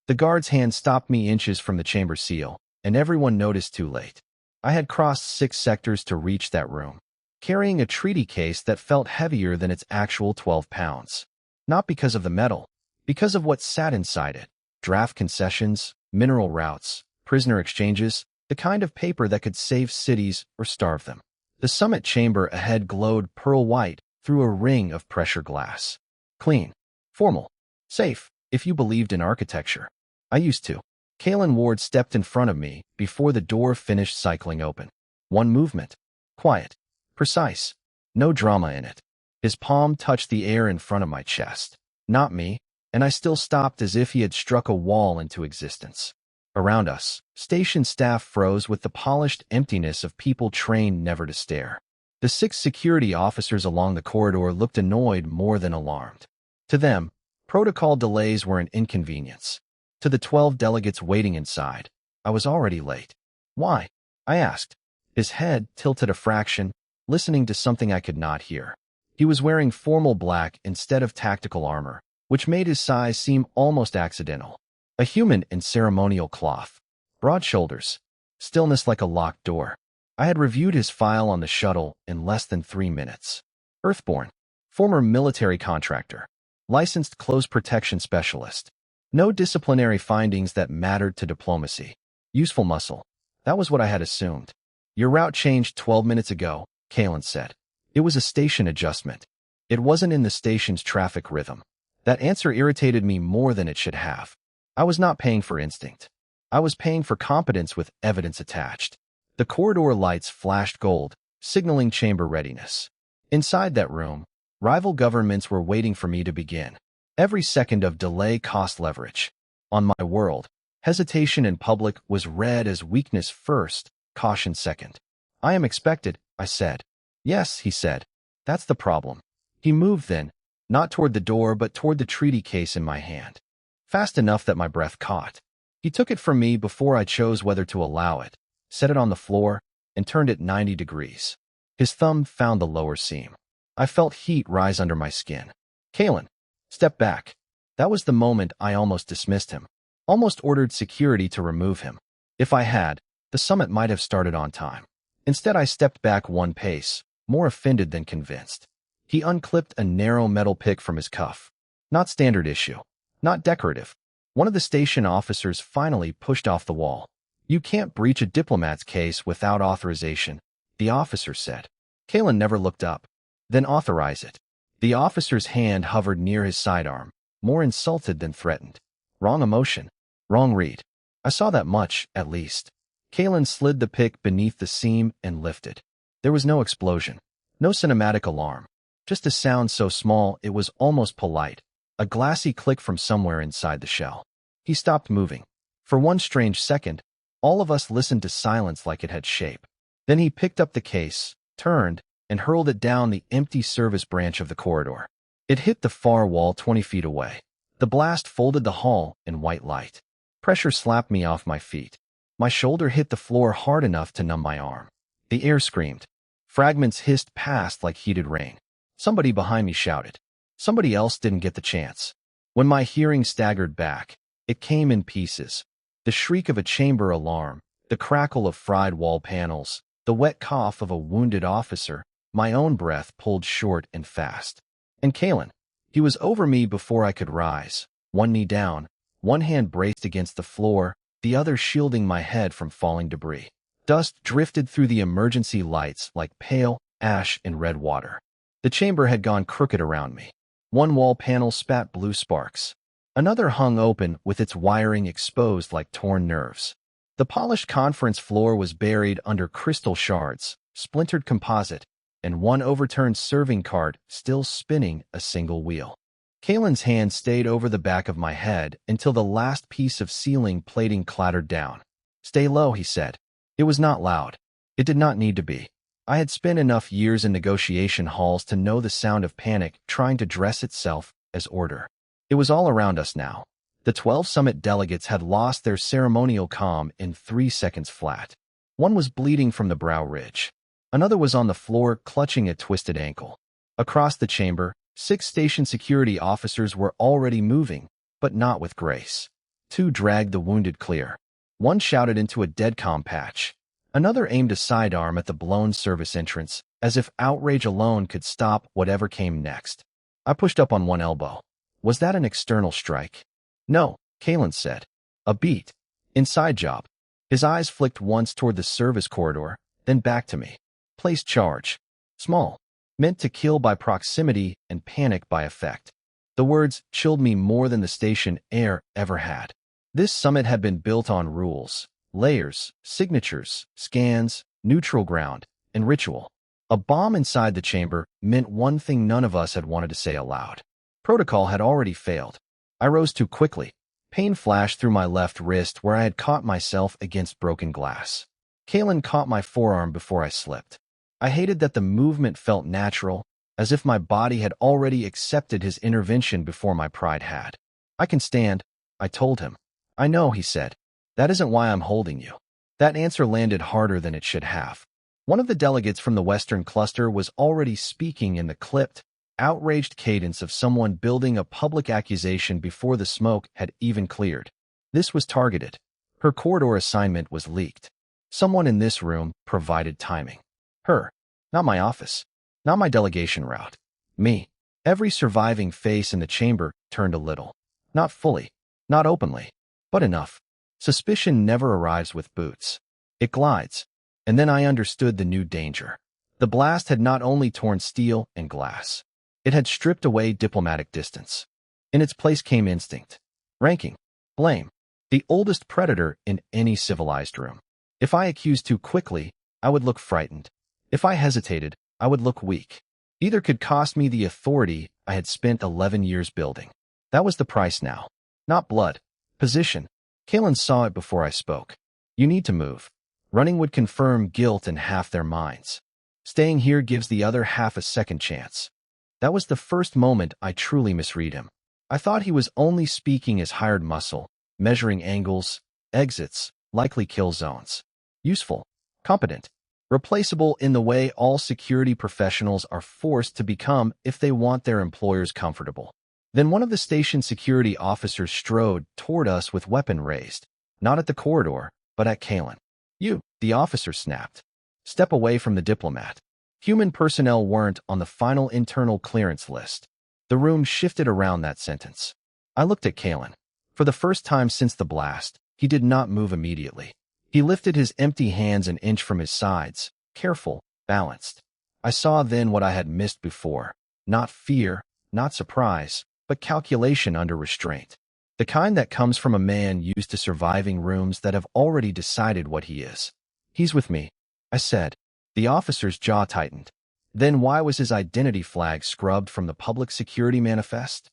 The guard's hand stopped me inches from the chamber seal, and everyone noticed too late. I had crossed 6 sectors to reach that room, carrying a treaty case that felt heavier than its actual 12 pounds. Not because of the metal, because of what sat inside it. Draft concessions, mineral routes, prisoner exchanges, the kind of paper that could save cities or starve them. The summit chamber ahead glowed pearl white through a ring of pressure glass. Clean, formal, safe, if you believed in architecture. I used to. Caelan Ward stepped in front of me before the door finished cycling open. One movement. Quiet. Precise. No drama in it. His palm touched the air in front of my chest. Not me, and I still stopped as if he had struck a wall into existence. Around us, station staff froze with the polished emptiness of people trained never to stare. The 6 security officers along the corridor looked annoyed more than alarmed. To them, protocol delays were an inconvenience. To the 12 delegates waiting inside, I was already late. Why? I asked. His head tilted a fraction, listening to something I could not hear. He was wearing formal black instead of tactical armor, which made his size seem almost accidental. A human in ceremonial cloth. Broad shoulders. Stillness like a locked door. I had reviewed his file on the shuttle in less than 3 minutes. Earthborn. Former military contractor. Licensed close protection specialist. No disciplinary findings that mattered to diplomacy. Useful muscle. That was what I had assumed. Your route changed 12 minutes ago, Caelan said. It was a station adjustment. It wasn't in the station's traffic rhythm. That answer irritated me more than it should have. I was not paying for instinct. I was paying for competence with evidence attached. The corridor lights flashed gold, signaling chamber readiness. Inside that room, rival governments were waiting for me to begin. Every second of delay cost leverage. On my world, hesitation in public was read as weakness first, caution second. I am expected, I said. Yes, he said. That's the problem. He moved then, not toward the door but toward the treaty case in my hand. Fast enough that my breath caught. He took it from me before I chose whether to allow it, set it on the floor, and turned it 90 degrees. His thumb found the lower seam. I felt heat rise under my skin. Caelan, step back. That was the moment I almost dismissed him. Almost ordered security to remove him. If I had, the summit might have started on time. Instead, I stepped back 1 pace, more offended than convinced. He unclipped a narrow metal pick from his cuff. Not standard issue. Not decorative. One of the station officers finally pushed off the wall. You can't breach a diplomat's case without authorization, the officer said. Caelan never looked up. Then authorize it. The officer's hand hovered near his sidearm, more insulted than threatened. Wrong emotion. Wrong read. I saw that much, at least. Caelan slid the pick beneath the seam and lifted. There was no explosion. No cinematic alarm. Just a sound so small it was almost polite. A glassy click from somewhere inside the shell. He stopped moving. For one strange second, all of us listened to silence like it had shape. Then he picked up the case, turned, and hurled it down the empty service branch of the corridor. It hit the far wall 20 feet away. The blast folded the hall in white light. Pressure slapped me off my feet. My shoulder hit the floor hard enough to numb my arm. The air screamed. Fragments hissed past like heated rain. Somebody behind me shouted. Somebody else didn't get the chance. When my hearing staggered back, it came in pieces. The shriek of a chamber alarm, the crackle of fried wall panels, the wet cough of a wounded officer, my own breath pulled short and fast. And Caelan. He was over me before I could rise, one knee down, one hand braced against the floor, the other shielding my head from falling debris. Dust drifted through the emergency lights like pale ash in red water. The chamber had gone crooked around me. One wall panel spat blue sparks. Another hung open with its wiring exposed like torn nerves. The polished conference floor was buried under crystal shards, splintered composite, and one overturned serving cart still spinning a single wheel. Caelan's hand stayed over the back of my head until the last piece of ceiling plating clattered down. Stay low, he said. It was not loud. It did not need to be. I had spent enough years in negotiation halls to know the sound of panic trying to dress itself as order. It was all around us now. The 12 summit delegates had lost their ceremonial calm in 3 seconds flat. One was bleeding from the brow ridge. Another was on the floor clutching a twisted ankle. Across the chamber, 6 station security officers were already moving, but not with grace. Two dragged the wounded clear. One shouted into a deadcom patch. Another aimed a sidearm at the blown service entrance, as if outrage alone could stop whatever came next. I pushed up on one elbow. Was that an external strike? No, Caelan said. A beat. Inside job. His eyes flicked once toward the service corridor, then back to me. Place charge. Small. Meant to kill by proximity and panic by effect. The words chilled me more than the station air ever had. This summit had been built on rules, layers, signatures, scans, neutral ground, and ritual. A bomb inside the chamber meant one thing none of us had wanted to say aloud. Protocol had already failed. I rose too quickly. Pain flashed through my left wrist where I had caught myself against broken glass. Caelan caught my forearm before I slipped. I hated that the movement felt natural, as if my body had already accepted his intervention before my pride had. I can stand, I told him. I know, he said. That isn't why I'm holding you. That answer landed harder than it should have. One of the delegates from the Western Cluster was already speaking in the clipped, outraged cadence of someone building a public accusation before the smoke had even cleared. This was targeted. Her corridor assignment was leaked. Someone in this room provided timing. Her. Not my office. Not my delegation route. Me. Every surviving face in the chamber turned a little. Not fully. Not openly. But enough. Suspicion never arrives with boots. It glides. And then I understood the new danger. The blast had not only torn steel and glass. It had stripped away diplomatic distance. In its place came instinct. Ranking. Blame. The oldest predator in any civilized room. If I accused too quickly, I would look frightened. If I hesitated, I would look weak. Either could cost me the authority I had spent 11 years building. That was the price now. Not blood. Position. Caelan saw it before I spoke. You need to move. Running would confirm guilt in half their minds. Staying here gives the other half a second chance. That was the first moment I truly misread him. I thought he was only speaking as hired muscle, measuring angles, exits, likely kill zones. Useful. Competent. Replaceable in the way all security professionals are forced to become if they want their employers comfortable. Then one of the station security officers strode toward us with weapon raised, not at the corridor, but at Caelan. You, the officer snapped. Step away from the diplomat. Human personnel weren't on the final internal clearance list. The room shifted around that sentence. I looked at Caelan. For the first time since the blast, he did not move immediately. He lifted his empty hands an inch from his sides, careful, balanced. I saw then what I had missed before. Not fear, not surprise, but calculation under restraint. The kind that comes from a man used to surviving rooms that have already decided what he is. He's with me, I said. The officer's jaw tightened. Then why was his identity flag scrubbed from the public security manifest?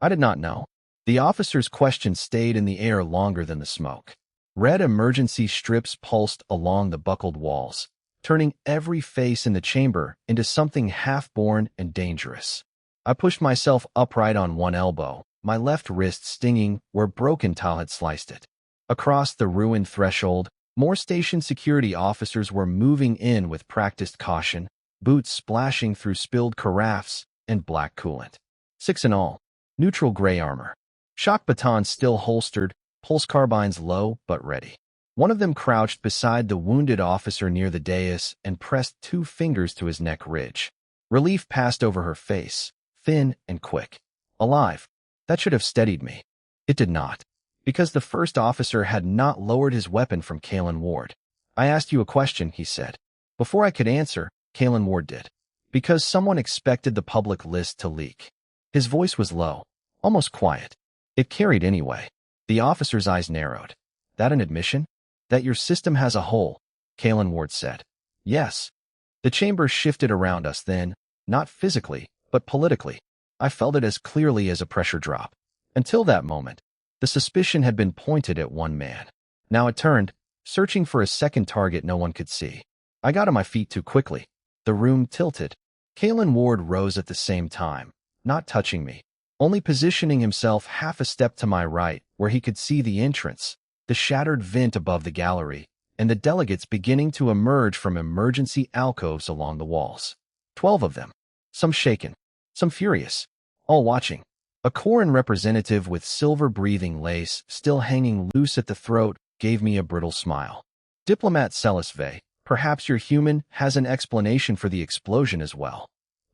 I did not know. The officer's question stayed in the air longer than the smoke. Red emergency strips pulsed along the buckled walls, turning every face in the chamber into something half-born and dangerous. I pushed myself upright on one elbow, my left wrist stinging where broken tile had sliced it. Across the ruined threshold, more station security officers were moving in with practiced caution, boots splashing through spilled carafes and black coolant. 6 in all. Neutral gray armor. Shock batons still holstered, pulse carbines low but ready. One of them crouched beside the wounded officer near the dais and pressed 2 fingers to his neck ridge. Relief passed over her face, thin and quick. Alive. That should have steadied me. It did not. Because the first officer had not lowered his weapon from Caelan Ward. I asked you a question, he said. Before I could answer, Caelan Ward did. Because someone expected the public list to leak. His voice was low, almost quiet. It carried anyway. The officer's eyes narrowed. That an admission? That your system has a hole, Caelan Ward said. Yes. The chamber shifted around us then, not physically, but politically. I felt it as clearly as a pressure drop. Until that moment, the suspicion had been pointed at one man. Now it turned, searching for a second target no one could see. I got on my feet too quickly. The room tilted. Caelan Ward rose at the same time, not touching me, only positioning himself half a step to my right where he could see the entrance, the shattered vent above the gallery, and the delegates beginning to emerge from emergency alcoves along the walls. 12 of them. Some shaken, some furious, all watching. A Caelan representative with silver-breathing lace still hanging loose at the throat gave me a brittle smile. Diplomat Selis Vey, perhaps your human has an explanation for the explosion as well.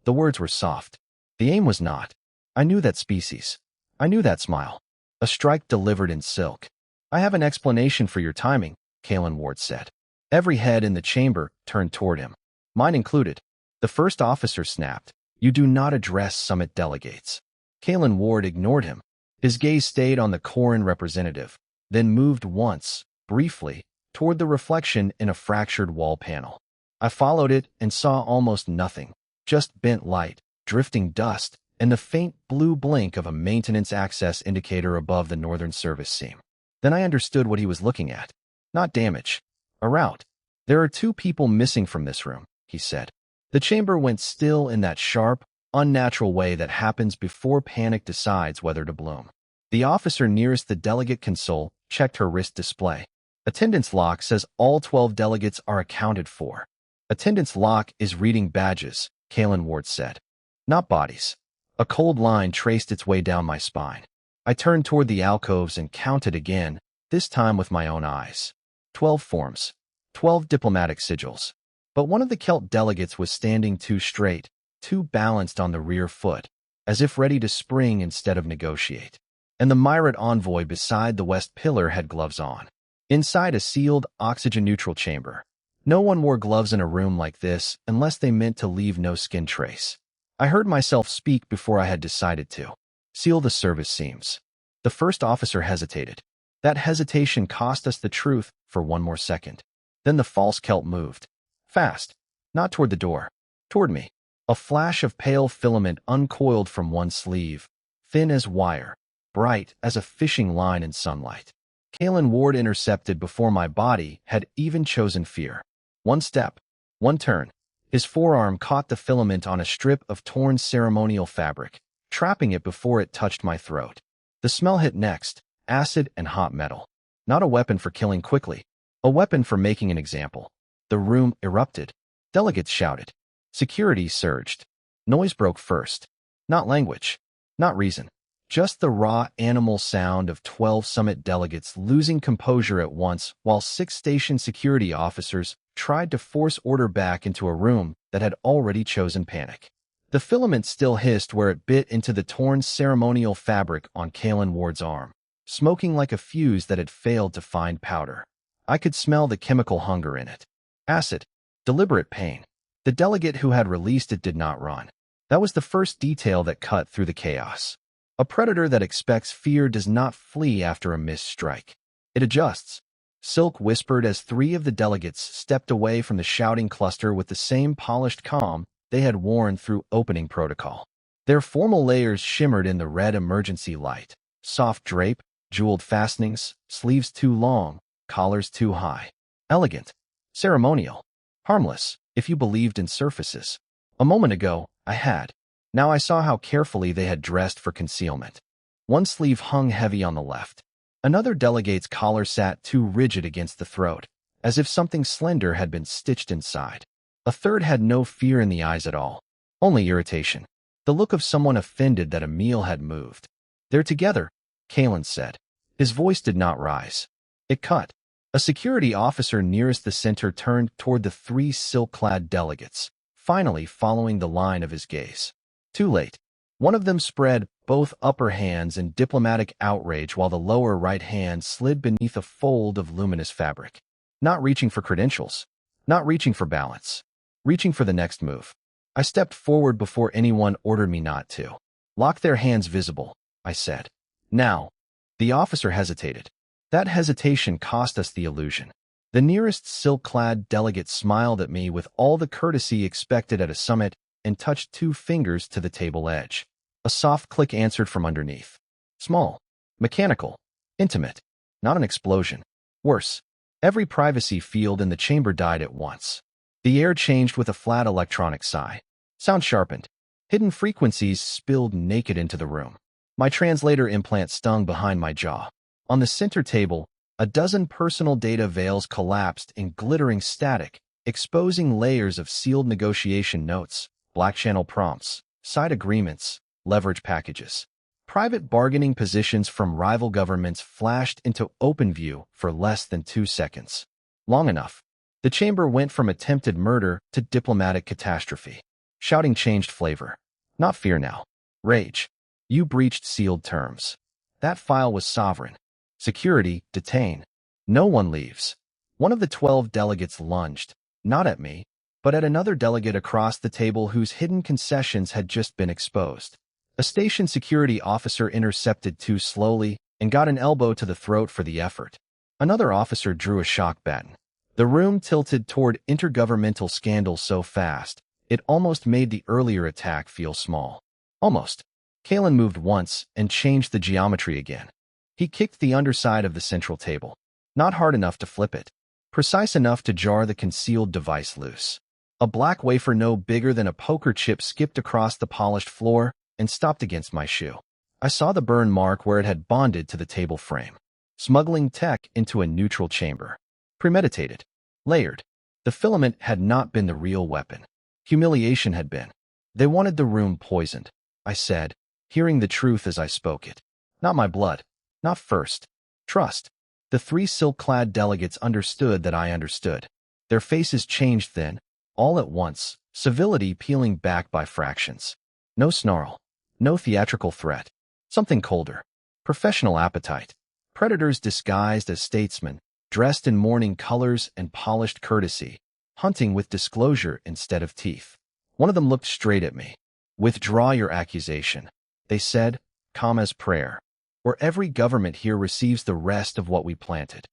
The words were soft. The aim was not. I knew that species. I knew that smile. A strike delivered in silk. I have an explanation for your timing, Caelan Ward said. Every head in the chamber turned toward him. Mine included. The first officer snapped. You do not address summit delegates. Caelan Ward ignored him. His gaze stayed on the Caelan representative, then moved once, briefly, toward the reflection in a fractured wall panel. I followed it and saw almost nothing, just bent light, drifting dust, and the faint blue blink of a maintenance access indicator above the northern service seam. Then I understood what he was looking at. Not damage. A route. There are 2 people missing from this room, he said. The chamber went still in that sharp, unnatural way that happens before panic decides whether to bloom. The officer nearest the delegate console checked her wrist display. Attendance lock says all 12 delegates are accounted for. Attendance lock is reading badges, Caelan Ward said. Not bodies. A cold line traced its way down my spine. I turned toward the alcoves and counted again, this time with my own eyes. 12 forms. 12 diplomatic sigils. But one of the Celt delegates was standing too straight, too balanced on the rear foot, as if ready to spring instead of negotiate. And the Myrat envoy beside the west pillar had gloves on. Inside a sealed, oxygen-neutral chamber. No one wore gloves in a room like this unless they meant to leave no skin trace. I heard myself speak before I had decided to. Seal the service seams. The first officer hesitated. That hesitation cost us the truth for one more second. Then the false Celt moved. Fast. Not toward the door. Toward me. A flash of pale filament uncoiled from one sleeve, thin as wire, bright as a fishing line in sunlight. Caelan Ward intercepted before my body had even chosen fear. One step. One turn. His forearm caught the filament on a strip of torn ceremonial fabric, trapping it before it touched my throat. The smell hit next, acid and hot metal. Not a weapon for killing quickly. A weapon for making an example. The room erupted. Delegates shouted. Security surged. Noise broke first. Not language. Not reason. Just the raw animal sound of 12 summit delegates losing composure at once while 6 station security officers tried to force order back into a room that had already chosen panic. The filament still hissed where it bit into the torn ceremonial fabric on Caelan Ward's arm, smoking like a fuse that had failed to find powder. I could smell the chemical hunger in it. Acid. Deliberate pain. The delegate who had released it did not run. That was the first detail that cut through the chaos. A predator that expects fear does not flee after a missed strike. It adjusts. Silk whispered as 3 of the delegates stepped away from the shouting cluster with the same polished calm they had worn through opening protocol. Their formal layers shimmered in the red emergency light. Soft drape, jeweled fastenings, sleeves too long, collars too high. Elegant. Ceremonial. Harmless, if you believed in surfaces. A moment ago, I had. Now I saw how carefully they had dressed for concealment. One sleeve hung heavy on the left. Another delegate's collar sat too rigid against the throat, as if something slender had been stitched inside. A third had no fear in the eyes at all, only irritation. The look of someone offended that a meal had moved. They're together, Caelan said. His voice did not rise. It cut. A security officer nearest the center turned toward the 3 silk-clad delegates, finally following the line of his gaze. Too late. One of them spread both upper hands in diplomatic outrage while the lower right hand slid beneath a fold of luminous fabric. Not reaching for credentials. Not reaching for balance. Reaching for the next move. I stepped forward before anyone ordered me not to. Lock their hands visible, I said. Now. The officer hesitated. That hesitation cost us the illusion. The nearest silk-clad delegate smiled at me with all the courtesy expected at a summit and touched 2 fingers to the table edge. A soft click answered from underneath. Small. Mechanical. Intimate. Not an explosion. Worse. Every privacy field in the chamber died at once. The air changed with a flat electronic sigh. Sound sharpened. Hidden frequencies spilled naked into the room. My translator implant stung behind my jaw. On the center table, a dozen personal data veils collapsed in glittering static, exposing layers of sealed negotiation notes, black channel prompts, side agreements, leverage packages. Private bargaining positions from rival governments flashed into open view for less than 2 seconds. Long enough. The chamber went from attempted murder to diplomatic catastrophe. Shouting changed flavor. Not fear now. Rage. You breached sealed terms. That file was sovereign. Security, detain. No one leaves. One of the 12 delegates lunged, not at me, but at another delegate across the table whose hidden concessions had just been exposed. A station security officer intercepted too slowly and got an elbow to the throat for the effort. Another officer drew a shock baton. The room tilted toward intergovernmental scandal so fast, it almost made the earlier attack feel small. Almost. Caelan moved once and changed the geometry again. He kicked the underside of the central table. Not hard enough to flip it. Precise enough to jar the concealed device loose. A black wafer no bigger than a poker chip skipped across the polished floor and stopped against my shoe. I saw the burn mark where it had bonded to the table frame. Smuggling tech into a neutral chamber. Premeditated. Layered. The filament had not been the real weapon. Humiliation had been. They wanted the room poisoned, I said, hearing the truth as I spoke it. Not my blood. Not first. Trust. The 3 silk-clad delegates understood that I understood. Their faces changed then, all at once, civility peeling back by fractions. No snarl. No theatrical threat. Something colder. Professional appetite. Predators disguised as statesmen, dressed in mourning colors and polished courtesy, hunting with disclosure instead of teeth. One of them looked straight at me. Withdraw your accusation, they said, calm as prayer. Or every government here receives the rest of what we planted.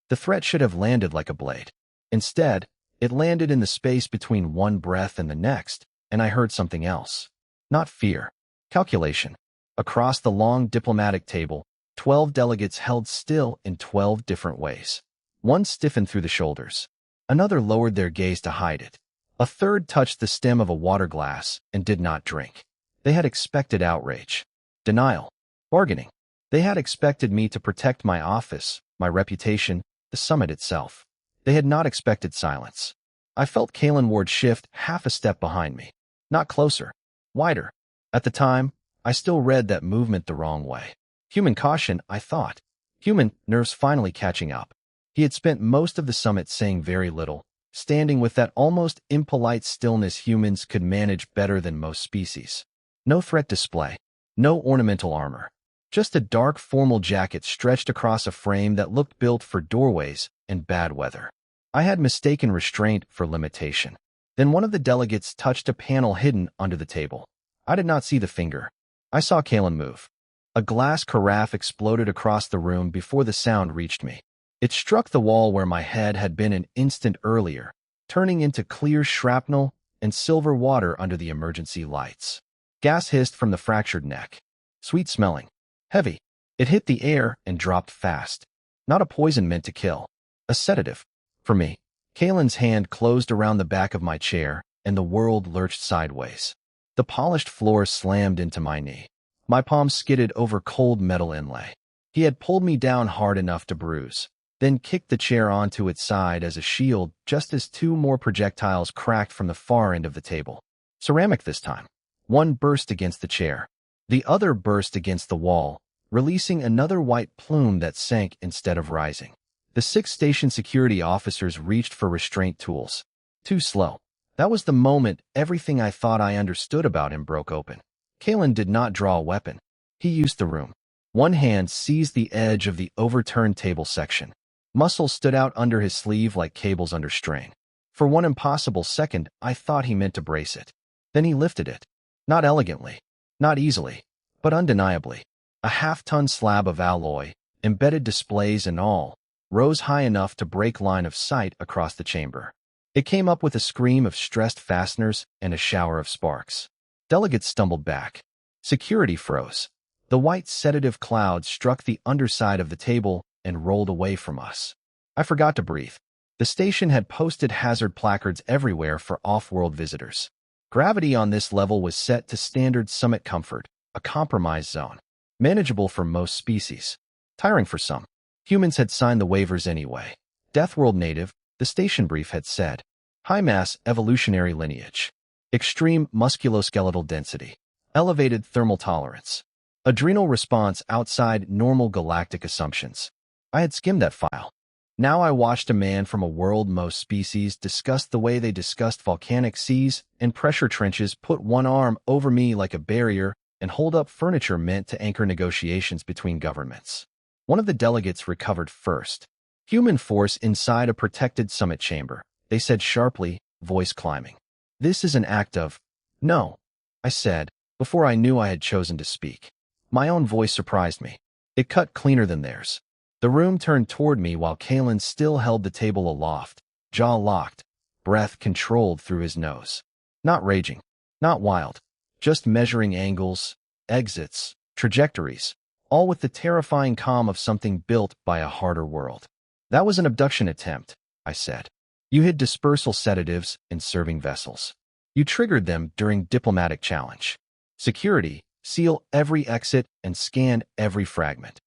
The threat should have landed like a blade. Instead, it landed in the space between one breath and the next, and I heard something else. Not fear. Calculation. Across the long diplomatic table, 12 delegates held still in 12 different ways. One stiffened through the shoulders. Another lowered their gaze to hide it. A third touched the stem of a water glass and did not drink. They had expected outrage. Denial. Bargaining. They had expected me to protect my office, my reputation, the summit itself. They had not expected silence. I felt Caelan Ward shift half a step behind me. Not closer. Wider. At the time, I still read that movement the wrong way. Human caution, I thought. Human nerves finally catching up. He had spent most of the summit saying very little, standing with that almost impolite stillness humans could manage better than most species. No threat display. No ornamental armor. Just a dark formal jacket stretched across a frame that looked built for doorways and bad weather. I had mistaken restraint for limitation. Then one of the delegates touched a panel hidden under the table. I did not see the finger. I saw Caelan move. A glass carafe exploded across the room before the sound reached me. It struck the wall where my head had been an instant earlier, turning into clear shrapnel and silver water under the emergency lights. Gas hissed from the fractured neck. Sweet-smelling. Heavy. It hit the air and dropped fast. Not a poison meant to kill. A sedative. For me. Caelan's hand closed around the back of my chair, and the world lurched sideways. The polished floor slammed into my knee. My palm skidded over cold metal inlay. He had pulled me down hard enough to bruise, then kicked the chair onto its side as a shield just as 2 more projectiles cracked from the far end of the table. Ceramic this time. One burst against the chair. The other burst against the wall, releasing another white plume that sank instead of rising. The 6 station security officers reached for restraint tools. Too slow. That was the moment everything I thought I understood about him broke open. Caelan did not draw a weapon. He used the room. One hand seized the edge of the overturned table section. Muscles stood out under his sleeve like cables under strain. For one impossible second, I thought he meant to brace it. Then he lifted it. Not elegantly. Not easily. But undeniably. A half-ton slab of alloy, embedded displays and all, rose high enough to break line of sight across the chamber. It came up with a scream of stressed fasteners and a shower of sparks. Delegates stumbled back. Security froze. The white sedative cloud struck the underside of the table and rolled away from us. I forgot to breathe. The station had posted hazard placards everywhere for off-world visitors. Gravity on this level was set to standard summit comfort, a compromise zone. Manageable for most species. Tiring for some. Humans had signed the waivers anyway. Deathworld native, the station brief had said. High-mass evolutionary lineage. Extreme musculoskeletal density. Elevated thermal tolerance. Adrenal response outside normal galactic assumptions. I had skimmed that file. Now I watched a man from a world most species discuss the way they discussed volcanic seas and pressure trenches, put one arm over me like a barrier, and hold up furniture meant to anchor negotiations between governments. One of the delegates recovered first. Human force inside a protected summit chamber, they said sharply, voice climbing. This is an act of... No, I said, before I knew I had chosen to speak. My own voice surprised me. It cut cleaner than theirs. The room turned toward me while Caelan still held the table aloft, jaw locked, breath controlled through his nose. Not raging, not wild, just measuring angles, exits, trajectories, all with the terrifying calm of something built by a harder world. That was an abduction attempt, I said. You hid dispersal sedatives in serving vessels. You triggered them during diplomatic challenge. Security, seal every exit and scan every fragment.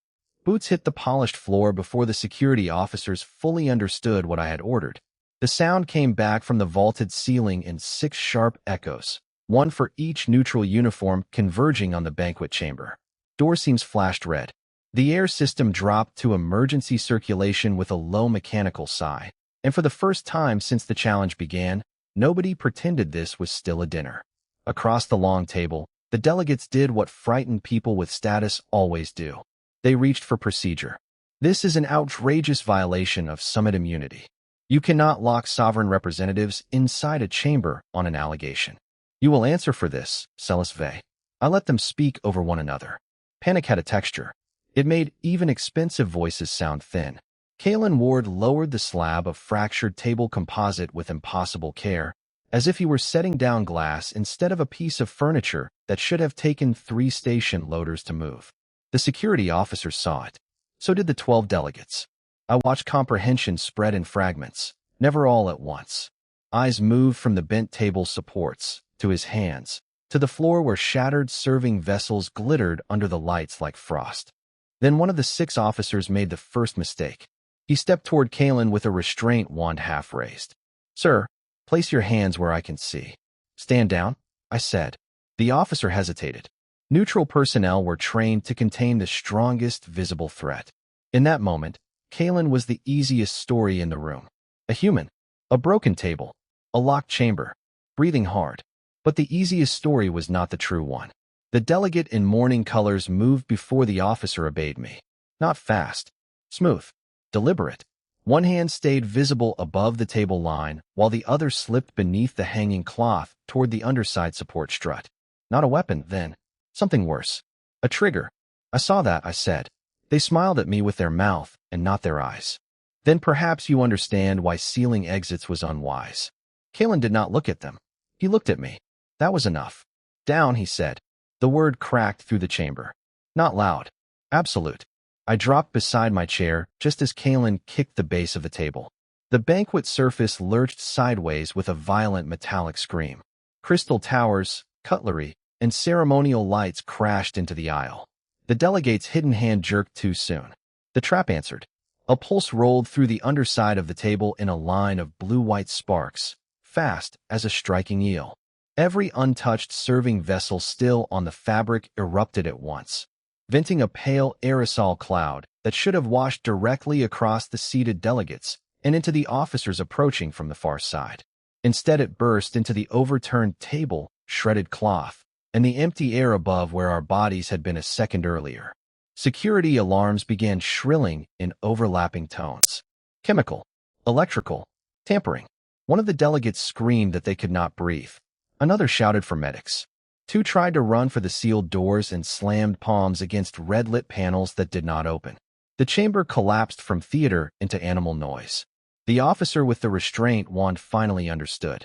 Boots hit the polished floor before the security officers fully understood what I had ordered. The sound came back from the vaulted ceiling in 6 sharp echoes, one for each neutral uniform converging on the banquet chamber. Door seams flashed red. The air system dropped to emergency circulation with a low mechanical sigh, and for the first time since the challenge began, nobody pretended this was still a dinner. Across the long table, the delegates did what frightened people with status always do. They reached for procedure. This is an outrageous violation of summit immunity. You cannot lock sovereign representatives inside a chamber on an allegation. You will answer for this, Selis Vey. I let them speak over one another. Panic had a texture. It made even expensive voices sound thin. Caelan Ward lowered the slab of fractured table composite with impossible care, as if he were setting down glass instead of a piece of furniture that should have taken 3 station loaders to move. The security officers saw it. So did the 12 delegates. I watched comprehension spread in fragments, never all at once. Eyes moved from the bent table supports, to his hands, to the floor where shattered serving vessels glittered under the lights like frost. Then one of the 6 officers made the first mistake. He stepped toward Caelan with a restraint wand half raised. Sir, place your hands where I can see. Stand down, I said. The officer hesitated. Neutral personnel were trained to contain the strongest visible threat. In that moment, Caelan was the easiest story in the room. A human, a broken table, a locked chamber, breathing hard. But the easiest story was not the true one. The delegate in mourning colors moved before the officer obeyed me. Not fast, smooth, deliberate. One hand stayed visible above the table line, while the other slipped beneath the hanging cloth toward the underside support strut. Not a weapon, then. Something worse. A trigger. I saw that, I said. They smiled at me with their mouth and not their eyes. Then perhaps you understand why sealing exits was unwise. Caelan did not look at them. He looked at me. That was enough. Down, he said. The word cracked through the chamber. Not loud. Absolute. I dropped beside my chair just as Caelan kicked the base of the table. The banquet surface lurched sideways with a violent metallic scream. Crystal towers, cutlery, and ceremonial lights crashed into the aisle. The delegate's hidden hand jerked too soon. The trap answered. A pulse rolled through the underside of the table in a line of blue-white sparks, fast as a striking eel. Every untouched serving vessel still on the fabric erupted at once, venting a pale aerosol cloud that should have washed directly across the seated delegates and into the officers approaching from the far side. Instead, it burst into the overturned table, shredded cloth, and the empty air above where our bodies had been a second earlier. Security alarms began shrilling in overlapping tones. Chemical, electrical, tampering. One of the delegates screamed that they could not breathe. Another shouted for medics. 2 tried to run for the sealed doors and slammed palms against red-lit panels that did not open. The chamber collapsed from theater into animal noise. The officer with the restraint wand finally understood.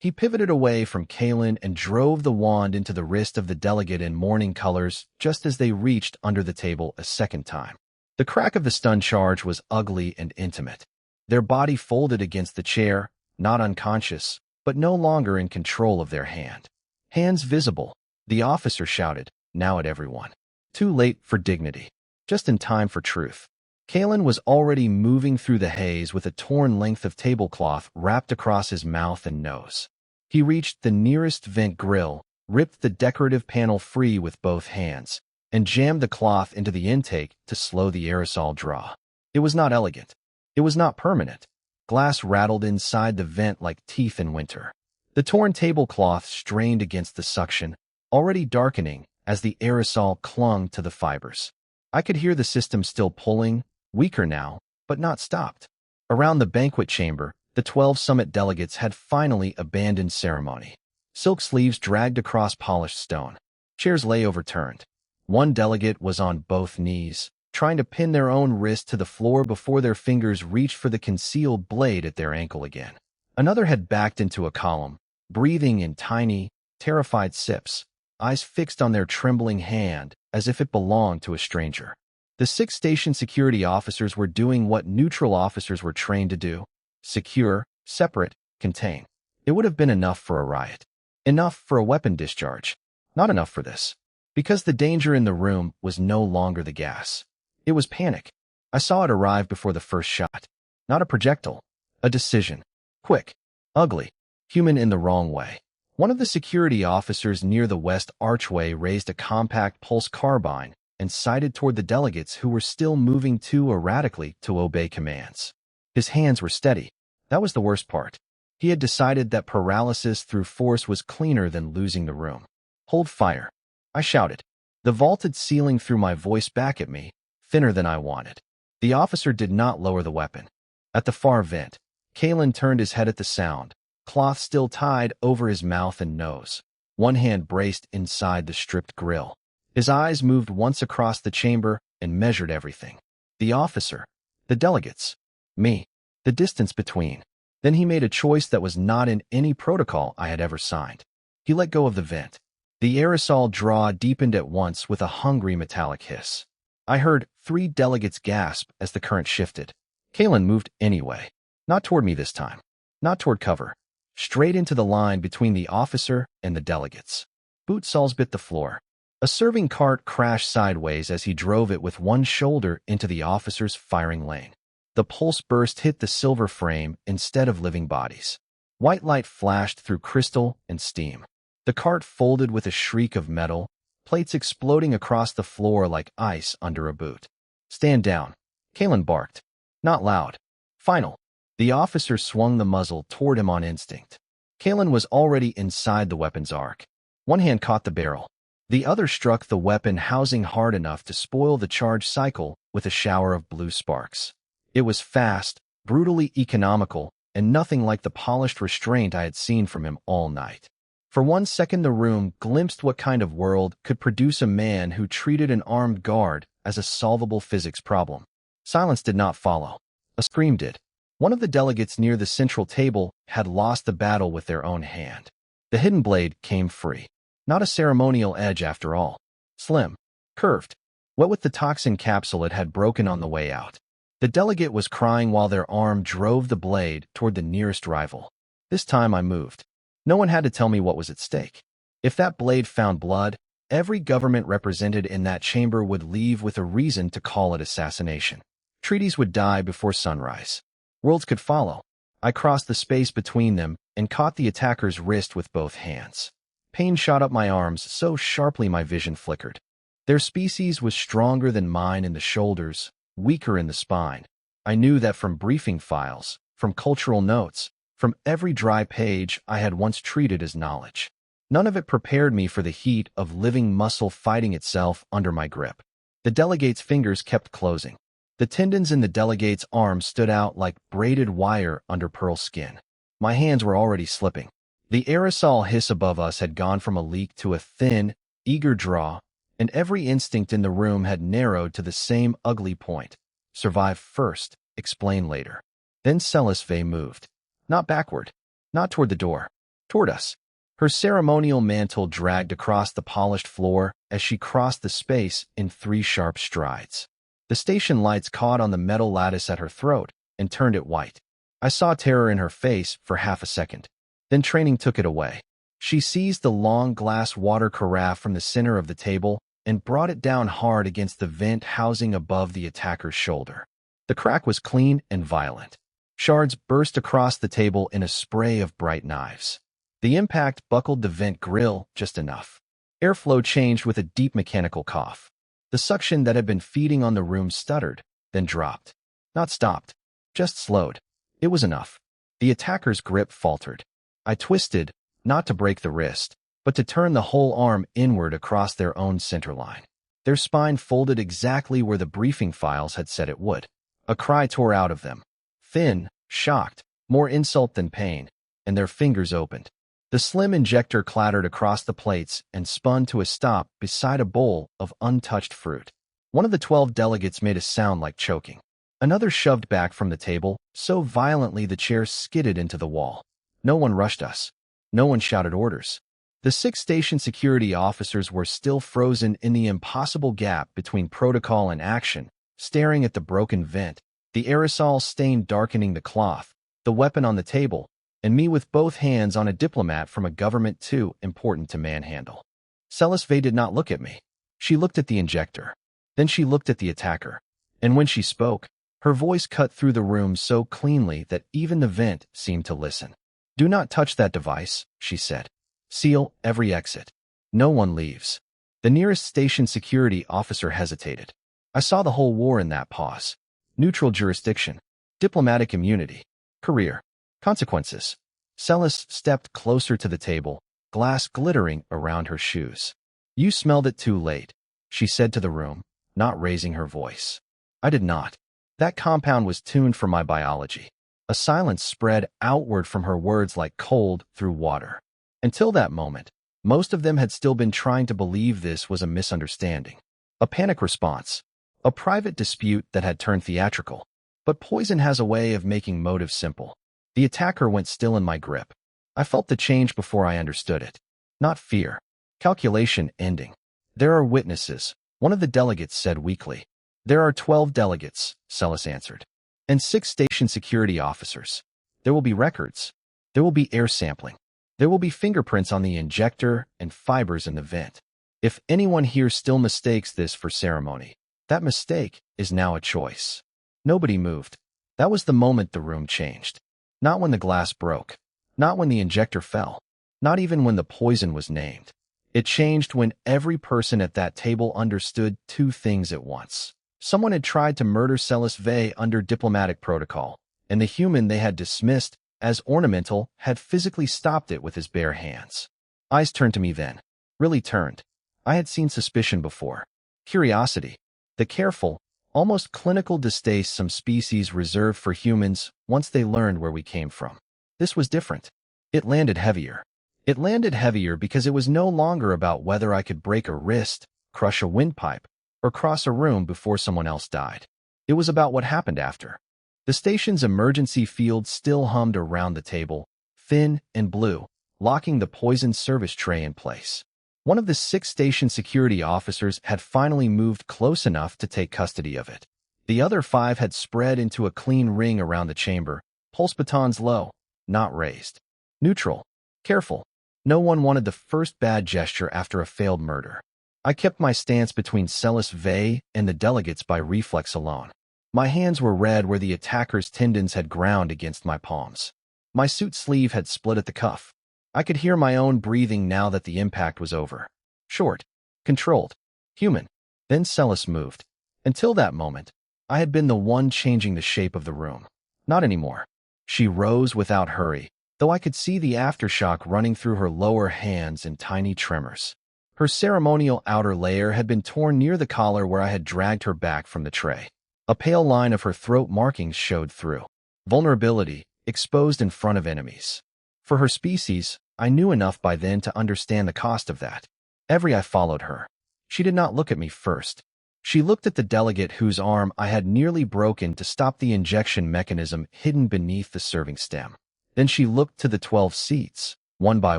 He pivoted away from Caelan and drove the wand into the wrist of the delegate in mourning colors just as they reached under the table a second time. The crack of the stun charge was ugly and intimate. Their body folded against the chair, not unconscious, but no longer in control of their hand. Hands visible, the officer shouted, now at everyone. Too late for dignity. Just in time for truth. Caelan was already moving through the haze with a torn length of tablecloth wrapped across his mouth and nose. He reached the nearest vent grill, ripped the decorative panel free with both hands, and jammed the cloth into the intake to slow the aerosol draw. It was not elegant. It was not permanent. Glass rattled inside the vent like teeth in winter. The torn tablecloth strained against the suction, already darkening as the aerosol clung to the fibers. I could hear the system still pulling, weaker now, but not stopped. Around the banquet chamber, the 12 summit delegates had finally abandoned ceremony. Silk sleeves dragged across polished stone. Chairs lay overturned. One delegate was on both knees, trying to pin their own wrist to the floor before their fingers reached for the concealed blade at their ankle again. Another had backed into a column, breathing in tiny, terrified sips, eyes fixed on their trembling hand as if it belonged to a stranger. The 6 station security officers were doing what neutral officers were trained to do: secure, separate, contain. It would have been enough for a riot. Enough for a weapon discharge. Not enough for this. Because the danger in the room was no longer the gas. It was panic. I saw it arrive before the first shot. Not a projectile. A decision. Quick. Ugly. Human in the wrong way. One of the security officers near the west archway raised a compact pulse carbine and sighted toward the delegates who were still moving too erratically to obey commands. His hands were steady. That was the worst part. He had decided that paralysis through force was cleaner than losing the room. Hold fire. I shouted. The vaulted ceiling threw my voice back at me, thinner than I wanted. The officer did not lower the weapon. At the far vent, Caelan turned his head at the sound, cloth still tied over his mouth and nose. One hand braced inside the stripped grill. His eyes moved once across the chamber and measured everything. The officer, the delegates, me, the distance between. Then he made a choice that was not in any protocol I had ever signed. He let go of the vent. The aerosol draw deepened at once with a hungry metallic hiss. I heard 3 delegates gasp as the current shifted. Caelan moved anyway. Not toward me this time. Not toward cover. Straight into the line between the officer and the delegates. Boot soles bit the floor. A serving cart crashed sideways as he drove it with one shoulder into the officer's firing lane. The pulse burst hit the silver frame instead of living bodies. White light flashed through crystal and steam. The cart folded with a shriek of metal, plates exploding across the floor like ice under a boot. Stand down. Caelan barked. Not loud. Final. The officer swung the muzzle toward him on instinct. Caelan was already inside the weapon's arc. One hand caught the barrel. The other struck the weapon housing hard enough to spoil the charge cycle with a shower of blue sparks. It was fast, brutally economical, and nothing like the polished restraint I had seen from him all night. For 1 second the room glimpsed what kind of world could produce a man who treated an armed guard as a solvable physics problem. Silence did not follow. A scream did. One of the delegates near the central table had lost the battle with their own hand. The hidden blade came free. Not a ceremonial edge after all. Slim. Curved. Wet with the toxin capsule it had broken on the way out. The delegate was crying while their arm drove the blade toward the nearest rival. This time I moved. No one had to tell me what was at stake. If that blade found blood, every government represented in that chamber would leave with a reason to call it assassination. Treaties would die before sunrise. Worlds could follow. I crossed the space between them and caught the attacker's wrist with both hands. Pain shot up my arms so sharply my vision flickered. Their species was stronger than mine in the shoulders, weaker in the spine. I knew that from briefing files, from cultural notes, from every dry page I had once treated as knowledge. None of it prepared me for the heat of living muscle fighting itself under my grip. The delegate's fingers kept closing. The tendons in the delegate's arms stood out like braided wire under pearl skin. My hands were already slipping. The aerosol hiss above us had gone from a leak to a thin, eager draw, and every instinct in the room had narrowed to the same ugly point. Survive first, explain later. Then Selis Vey moved. Not backward. Not toward the door. Toward us. Her ceremonial mantle dragged across the polished floor as she crossed the space in 3 sharp strides. The station lights caught on the metal lattice at her throat and turned it white. I saw terror in her face for half a second. Then training took it away. She seized the long glass water carafe from the center of the table and brought it down hard against the vent housing above the attacker's shoulder. The crack was clean and violent. Shards burst across the table in a spray of bright knives. The impact buckled the vent grill just enough. Airflow changed with a deep mechanical cough. The suction that had been feeding on the room stuttered, then dropped. Not stopped, just slowed. It was enough. The attacker's grip faltered. I twisted, not to break the wrist, but to turn the whole arm inward across their own center line. Their spine folded exactly where the briefing files had said it would. A cry tore out of them. Thin, shocked, more insult than pain, and their fingers opened. The slim injector clattered across the plates and spun to a stop beside a bowl of untouched fruit. One of the 12 delegates made a sound like choking. Another shoved back from the table, so violently the chair skidded into the wall. No one rushed us. No one shouted orders. The 6 station security officers were still frozen in the impossible gap between protocol and action, staring at the broken vent, the aerosol stain darkening the cloth, the weapon on the table, and me with both hands on a diplomat from a government too important to manhandle. Selis Vey did not look at me. She looked at the injector. Then she looked at the attacker. And when she spoke, her voice cut through the room so cleanly that even the vent seemed to listen. "Do not touch that device," she said. "Seal every exit. No one leaves." The nearest station security officer hesitated. I saw the whole war in that pause. Neutral jurisdiction. Diplomatic immunity. Career. Consequences. Selis stepped closer to the table, glass glittering around her shoes. "You smelled it too late," she said to the room, not raising her voice. I did not. That compound was tuned for my biology. A silence spread outward from her words like cold through water. Until that moment, most of them had still been trying to believe this was a misunderstanding. A panic response. A private dispute that had turned theatrical. But poison has a way of making motive simple. The attacker went still in my grip. I felt the change before I understood it. Not fear. Calculation ending. "There are witnesses," one of the delegates said weakly. "There are 12 delegates," Selis answered. "And 6 station security officers. There will be records. There will be air sampling. There will be fingerprints on the injector and fibers in the vent. If anyone here still mistakes this for ceremony, that mistake is now a choice." Nobody moved. That was the moment the room changed. Not when the glass broke. Not when the injector fell. Not even when the poison was named. It changed when every person at that table understood 2 things at once. Someone had tried to murder Selis Vey under diplomatic protocol, and the human they had dismissed as ornamental had physically stopped it with his bare hands. Eyes turned to me then. Really turned. I had seen suspicion before. Curiosity. The careful, almost clinical distaste some species reserve for humans once they learned where we came from. This was different. It landed heavier. It landed heavier because it was no longer about whether I could break a wrist, crush a windpipe, or cross a room before someone else died. It was about what happened after. The station's emergency field still hummed around the table, thin and blue, locking the poisoned service tray in place. One of the 6 station security officers had finally moved close enough to take custody of it. The other 5 had spread into a clean ring around the chamber, pulse batons low, not raised. Neutral. Careful. No one wanted the first bad gesture after a failed murder. I kept my stance between Selis Vey and the delegates by reflex alone. My hands were red where the attacker's tendons had ground against my palms. My suit sleeve had split at the cuff. I could hear my own breathing now that the impact was over. Short. Controlled. Human. Then Selis moved. Until that moment, I had been the one changing the shape of the room. Not anymore. She rose without hurry, though I could see the aftershock running through her lower hands in tiny tremors. Her ceremonial outer layer had been torn near the collar where I had dragged her back from the tray. A pale line of her throat markings showed through. Vulnerability, exposed in front of enemies. For her species, I knew enough by then to understand the cost of that. I followed her. She did not look at me first. She looked at the delegate whose arm I had nearly broken to stop the injection mechanism hidden beneath the serving stem. Then she looked to the 12 seats, one by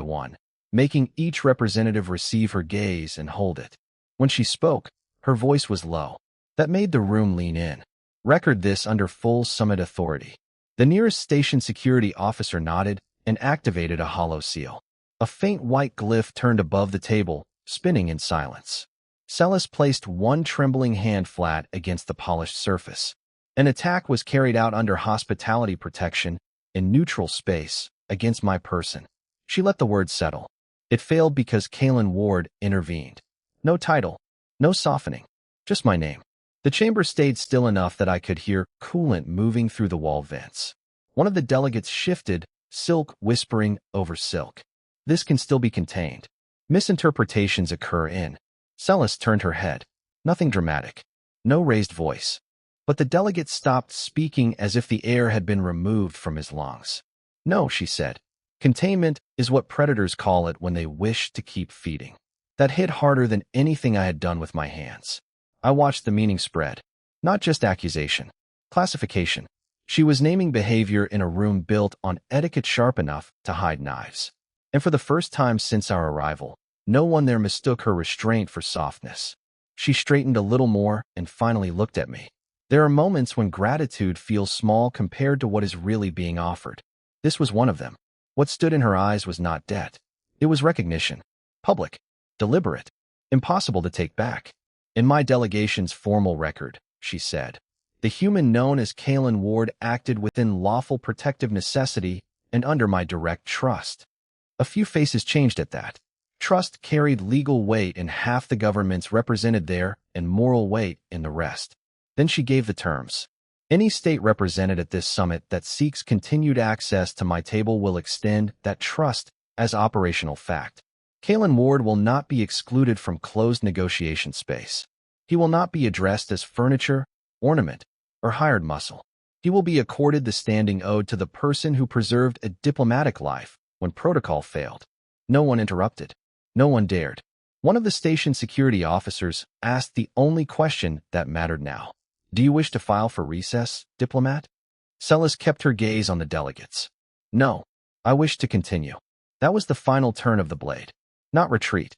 one, making each representative receive her gaze and hold it. When she spoke, her voice was low. That made the room lean in. Record this under full summit authority. The nearest station security officer nodded and activated a hollow seal. A faint white glyph turned above the table, spinning in silence. Selis placed one trembling hand flat against the polished surface. An attack was carried out under hospitality protection, in neutral space, against my person. She let the word settle. It failed because Caelan Ward intervened. No title, no softening, Just my name. The chamber stayed still enough that I could hear coolant moving through the wall vents. One of the delegates shifted, silk whispering over silk. This can still be contained. Misinterpretations occur in. Selis turned her head. Nothing dramatic. No raised voice. But the delegate stopped speaking as if the air had been removed from his lungs. No, she said. Containment is what predators call it when they wish to keep feeding. That hit harder than anything I had done with my hands. I watched the meaning spread. Not just accusation. Classification. She was naming behavior in a room built on etiquette sharp enough to hide knives. And for the first time since our arrival, no one there mistook her restraint for softness. She straightened a little more and finally looked at me. There are moments when gratitude feels small compared to what is really being offered. This was one of them. What stood in her eyes was not debt. It was recognition. Public. Deliberate. Impossible to take back. In my delegation's formal record, she said, the human known as Caelan Ward acted within lawful protective necessity and under my direct trust. A few faces changed at that. Trust carried legal weight in half the governments represented there and moral weight in the rest. Then she gave the terms. Any state represented at this summit that seeks continued access to my table will extend that trust as operational fact. Caelan Ward will not be excluded from closed negotiation space. He will not be addressed as furniture, ornament, or hired muscle. He will be accorded the standing owed to the person who preserved a diplomatic life when protocol failed. No one interrupted. No one dared. One of the station security officers asked the only question that mattered now. Do you wish to file for recess, Diplomat? Selis kept her gaze on the delegates. No, I wish to continue. That was the final turn of the blade. Not retreat.